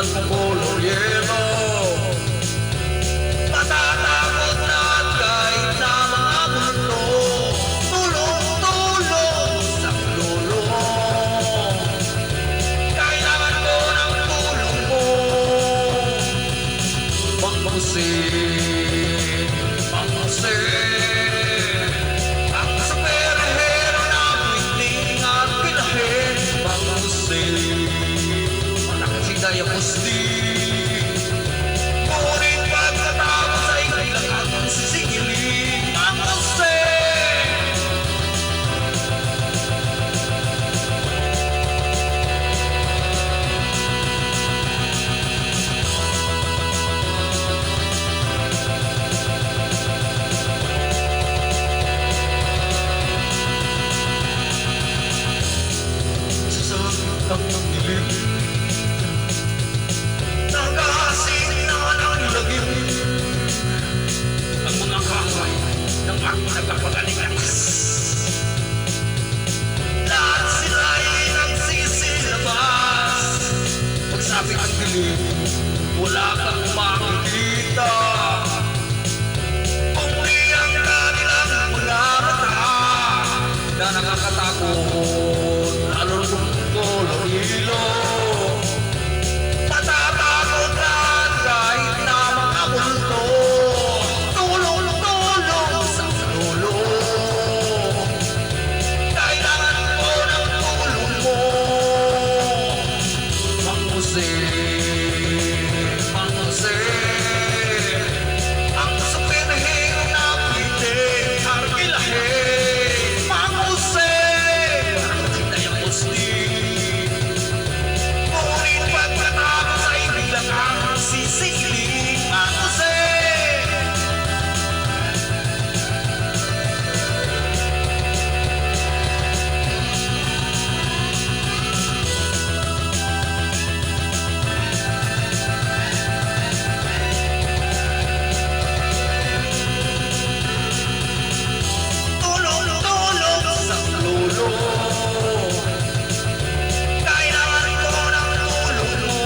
tulad ng color yellow. Matatakot na at kahit na mga multo, tulong-tulong sa lolo. Kailangan ko ng tulong mo, Mang Jose, Mang Jose. Ang superhero na piling at pinahin, Mang Jose. Anak si Dayapusti, ngunit pagkatapos ay kailangan ang sisigilin, Mang Jose. Sa sakit ng dilim, nag-aasing na ng lagim, ang mga kaway ng aking nagpapagaligas. Lahat sila ay nagsisilabas. Pagsapit ang dilim, wala kang makikita. Kung ang kanilang mga mata na nakakatakot, lalo kung kolorilo. Matatakot na kahit na mga multo, tulong-tulong sa lolo. Kailangan ko ng tulong mo, Mang Jose, Mang Jose. Ang superhero na piling arkilahin, Mang Jose. Parang si Dayapusti, ngunit pagkatapos ay biglang ang sisiling, Mang Jose. Tulong-tulong sa lolo. Kailangan ko ng tulong mo,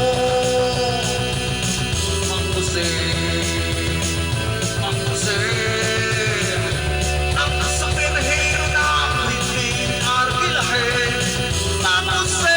Mang Jose, Mang Jose. Ang superhero na piling arkilahin, Mang Jose.